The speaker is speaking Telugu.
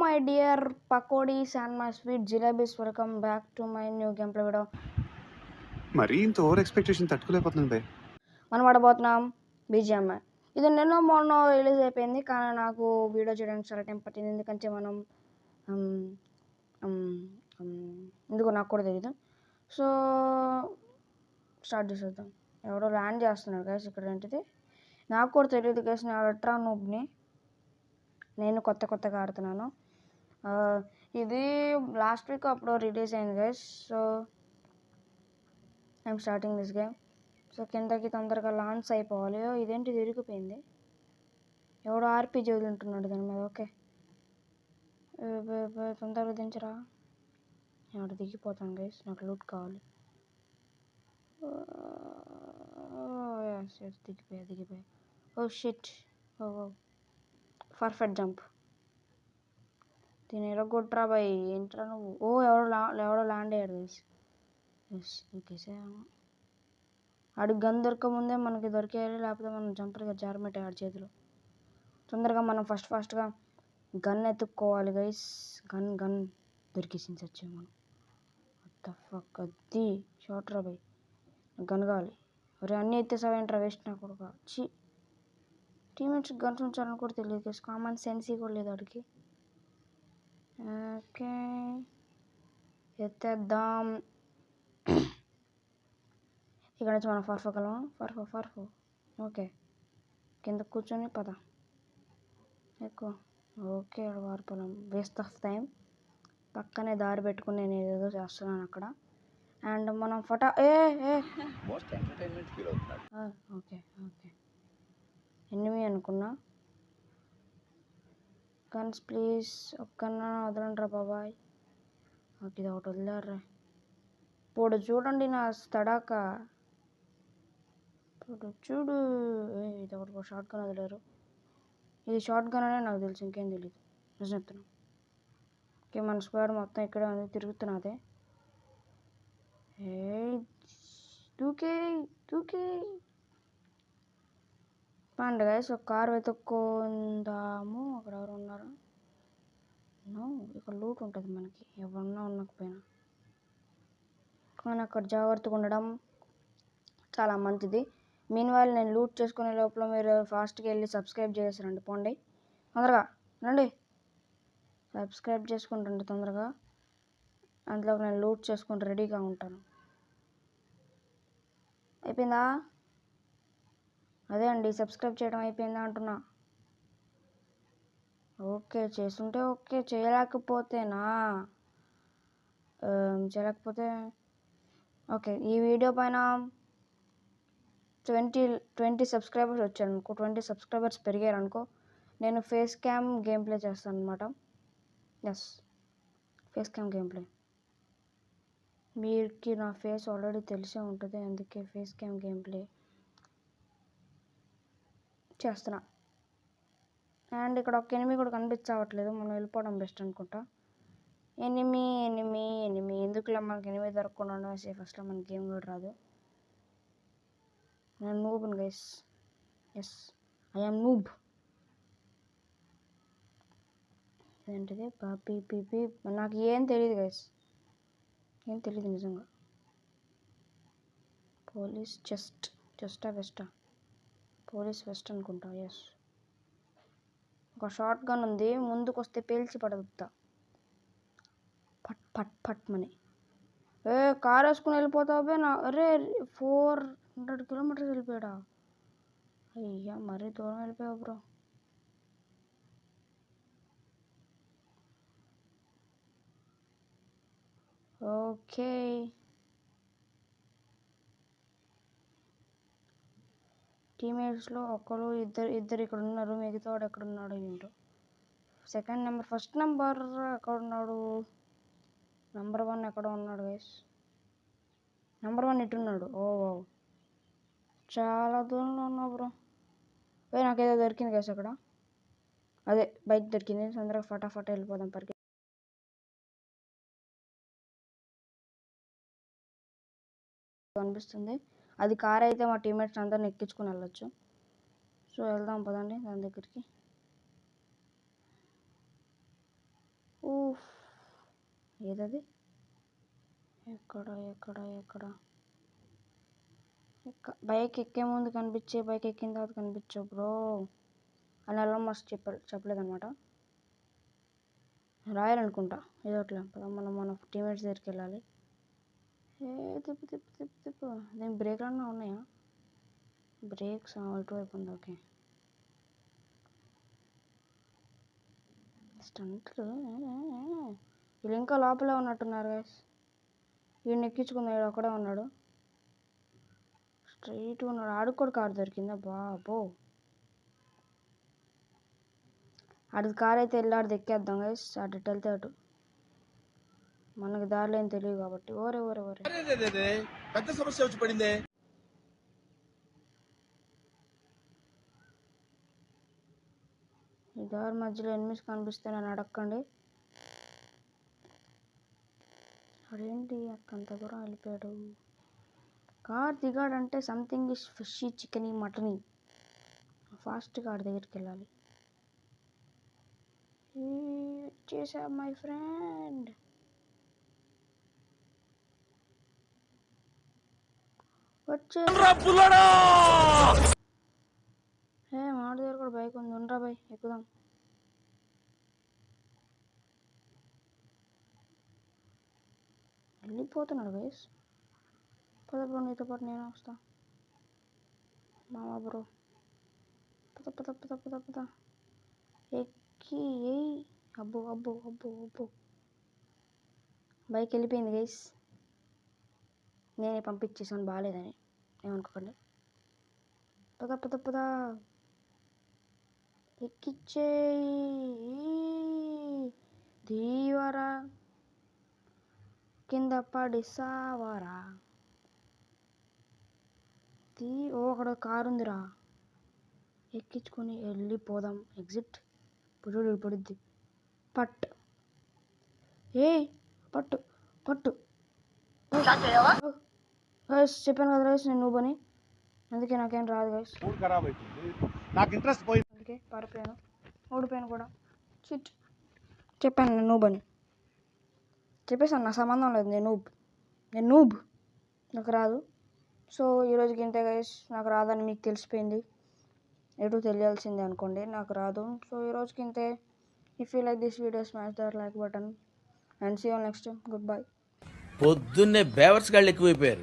my dear pakodis and my sweet jalebis, welcome back to my new gameplay video. మరీ ఇంత ఓవర్ ఎక్స్పెక్టేషన్ తట్టుకోలేకపోతున్నాను బే. మనం ఆడబోతున్నాం BGMI. ఇది నిన్న మొన్న రిలీజ్ అయిపోయింది, కానీ నాకు వీడియో చేయడానికి చాలా టైం పట్టింది, ఎందుకంటే మనం ఎందుకో నాకు కూడా తెలియదు. సో స్టార్ట్ చేసేద్దాం. ఎవడో ల్యాండ్ చేస్తున్నాడు గైస్ ఇక్కడ. ఏంటిది నాకు కూడా తెలియదు గైస్, నేను అల్ట్రా నూబ్ని, నేను కొత్తగా ఆడుతున్నాను. ఇది లాస్ట్ వీక్ అప్పుడు రిలీజ్ అయింది guys. So I'm starting this game. So కిందకి తొందరగా లాంచ్ అయిపోవాలి. ఇదేంటి తిరిగిపోయింది, ఎవడో ఆర్పీజీ వదులుంటున్నాడు దాని మీద. ఓకే తొందరగా దించరా, ఎవడు దిగిపోతాను గైస్, నాకు లూట్ కావాలి. దిగిపోయా. ఓ షిట్, ఓ పర్ఫెక్ట్ జంప్. దీని ఎరగొట్రా బాయ్, ఏంట్రా నువ్వు. ఎవడో ల్యాండ్ అయ్యాడు గైస్. ఎస్ దూకేసాము. ఆడికి గన్ దొరక ముందే మనకి దొరికేయాలి, లేకపోతే మనం జంపర్గా జారమెట్టాయి ఆడి చేతిలో. తొందరగా మనం ఫస్ట్గా గన్ ఎత్తుక్కోవాలి గైస్. గన్ దొరికేసింది సచ్చాం మనం. ఫక్ అది షార్ట్ రా బాయ్, గన్ కావాలి. ఒరే అన్నీ ఎత్తేసావేంట్రా, వేస్ట్ నా కొడుకు. చి టీమేట్స్ గన్స్ ఉంచాలని కూడా తెలియదు గైస్, కామన్ సెన్సీ కూడా లేదు వాడికి. ఓకే ఎత్తేద్దాం. ఇక్కడ నుంచి మనం ఫర్ఫగలం. ఫర్ఫో ఓకే, కింద కూర్చొని పద ఎక్కువ. ఓకే వారిపోలేం, వేస్ట్ ఆఫ్ టైం. పక్కనే దారి పెట్టుకుని నేను ఏదేదో చేస్తున్నాను అక్కడ. అండ్ మనం ఓకే ఎనిమి అనుకున్నా. గన్స్ ప్లీజ్, ఒక్కన్నా వదలండి రా బాబాయ్. ఓకే ఇది ఒకటి వదిలేరా. ఇప్పుడు చూడండి నా తడాక, ఇప్పుడు చూడు. ఇది ఒకటి షార్ట్ గన్ వదిలేరు. ఇది షార్ట్ గన్ అనే నాకు తెలుసు, ఇంకేం తెలియదు, నిజం చెప్తున్నాను. ఓకే మన స్క్వాడ్ మొత్తం ఇక్కడే ఉంది, తిరుగుతున్నదే. దూకే పండు గైస్. ఒక కారు వెతుక్కుందాము. అక్కడ ఎవరు ఉన్నారు? ఇక్కడ లూట్ ఉంటుంది మనకి, ఎవరన్నా ఉండకపోయినా. కానీ అక్కడ జాగ్రత్తగా ఉండడం చాలా మంచిది. మీన్వైల్ నేను లూట్ చేసుకునే లోపల మీరు ఫాస్ట్గా వెళ్ళి సబ్స్క్రైబ్ చేసేరండి. పోండి తొందరగా రండి, సబ్స్క్రైబ్ చేసుకుంటండి తొందరగా. అందులో నేను లూట్ చేసుకుని రెడీగా ఉంటాను. అయిపోయిందా? అదే అండి, సబ్స్క్రైబ్ చేయడం అయిపోయిందా అంటున్నా. ఓకే చేస్తుంటే ఓకే, చేయలేకపోతేనా? చేయలేకపోతే ఓకే. ఈ వీడియో పైన 20 సబ్స్క్రైబర్స్ వచ్చారు అనుకో, 20 సబ్స్క్రైబర్స్ పెరిగారు అనుకో, నేను ఫేస్ క్యామ్ గేమ్ ప్లే చేస్తాను అనమాట. Yes, face cam game play. మీకు నా ఫేస్ ఆల్రెడీ తెలిసే ఉంటుంది, అందుకే ఫేస్ క్యామ్ గేమ్ ప్లే చేస్తున్నా. అండ్ ఇక్కడ ఒక ఎనిమి కూడా కనిపించవట్లేదు, మనం వెళ్ళిపోవడం బెస్ట్ అనుకుంటా. ఎనిమి ఎందుకులా, మనకి ఎనిమి దొరకకుండా సేఫ్. అసలు మనకి గేమ్ కూడా రాదు. నేను నూబ్ను గైస్. Yes I'm noob. ఏంటిది పీపీ, నాకు ఏం తెలియదు గైస్, ఏం తెలియదు నిజంగా. పోలీస్ చెస్టా వెస్టా, పోలీస్ వెస్ట్ అనుకుంటా. ఎస్, ఒక షార్ట్ గన్ ఉంది, ముందుకు వస్తే పేల్చి పడగుతా. పట్ మని. కార్ వేసుకుని వెళ్ళిపోతావు నా. అరే 400 కిలోమీటర్స్ వెళ్ళిపోయాడా? అయ్యా మరీ దూరం వెళ్ళిపోయావు బ్రో. ఓకే టీమేట్స్లో ఒకరు ఇద్దరు ఇక్కడ ఉన్నారు, మిగతావాడు ఎక్కడున్నాడు ఏంటో. సెకండ్ నెంబర్, ఫస్ట్ నెంబర్ ఎక్కడున్నాడు? నెంబర్ 1 ఎక్కడ ఉన్నాడు గైస్? నెంబర్ 1 ఇటున్నాడు. ఓ చాలా దూరంలో ఉన్నావు బ్రో. నాకేదో దొరికింది గైస్ అక్కడ, అదే బైక్ దొరికింది. తొందరగా ఫటాఫట్ వెళ్ళిపోదాం పరిగె. కనిపిస్తుంది అది కార్ అయితే మా టీమేట్స్ అందరిని ఎక్కించుకుని వెళ్ళొచ్చు. సో వెళ్దాం పదండి దాని దగ్గరికి. ఏదది? ఎక్కడ ఎక్కడ ఎక్కడ బైక్ ఎక్కే ముందు కనిపించే, బైక్ ఎక్కిన తర్వాత కనిపించవు బ్రో అని ఎలాన్ మస్క్ చెప్పలేదన్నమాట. రాయాలనుకుంటా ఏదో అట్లా. మనం మన టీమేట్స్ దగ్గరికి వెళ్ళాలి. తిప్పు తిప్పు తిప్పు తిప్పు. దీని బ్రేక్ అన్నా ఉన్నాయా? బ్రేక్స్ ఇటువైపు ఉంది. ఓకే, స్టంట్లు. వీళ్ళు ఇంకా లోపలే ఉన్నట్టున్నారు గైస్. వీడిని ఎక్కించుకుందాం. వీడు ఒక్కడే ఉన్నాడు, స్ట్రైట్గా ఉన్నాడు. ఆడికి కూడా కారు దొరికిందా? బాబో, ఆడికి కారు అయితే వెళ్ళి ఆడిది ఎక్కేద్దాం గైస్. అటు వెళ్తే అటు మనకి దారిలో ఏం తెలియదు కాబట్టి. ఓరే ఓరే ఓరే, పెద్ద సమస్య వచ్చి పడిందే. ఈ దారి మధ్యలో ఎనిమిస్ కనిపిస్తే నన్ను అడగండి. అదేంటి అంత దూరం వెళ్ళిపోయాడు? కార్ దిగాడంటే something is fishy, chickeny, muttony. ఫాస్ట్గా ఆడి దగ్గరికి వెళ్ళాలి. చేసా మై ఫ్రెండ్. మాడి దగ్గర కూడా బైక్ ఉంది. ఉండరా బై, ఎక్కుదాం. వెళ్ళిపోతున్నాడు గైస్. పద బ్రో, నీతో పాటు నేను వస్తా. మామా బ్రో, పద పద పద పద పద. ఎక్కి అబ్బో అబ్బో అబ్బో అబ్బో, బైక్ వెళ్ళిపోయింది గైస్. నేనే పంపించేసాను బాగాలేదని, ఏమనుకోకండి. పద పద పద, ఎక్కిచ్చేయి ధీవరా, కింద పడి సావరా. అక్కడ కారు ఉందిరా, ఎక్కించుకొని వెళ్ళిపోదాం. ఎగ్జిట్. పుడు పడుద్ది. పట్టు పట్టు పట్టు. చెప్పాను కదా రైస్, నేను నువ్వు అని. అందుకే నాకేం రాదు గైస్. ఖరాబ్ అవుతుంది, నాకు ఇంట్రెస్ట్ పోయింది. అందుకే పారిపోయాను, ఓడిపోయాను కూడా. చిట్, చెప్పాను నేను నూబ్ అని. చెప్పేసాను, నాకు సంబంధం లేదు. నేను నూబ్, నాకు రాదు. సో ఈరోజుకి ఇంతే గైస్. నాకు రాదని మీకు తెలిసిపోయింది, ఎటు తెలియాల్సిందే అనుకోండి. నాకు రాదు. సో ఈరోజుకి ఇంతే. If you like this video, smash that like button and see you next time. Good bye. పొద్దున్నే బేవర్స్ గాళ్ళు ఎక్కువైపోయారు.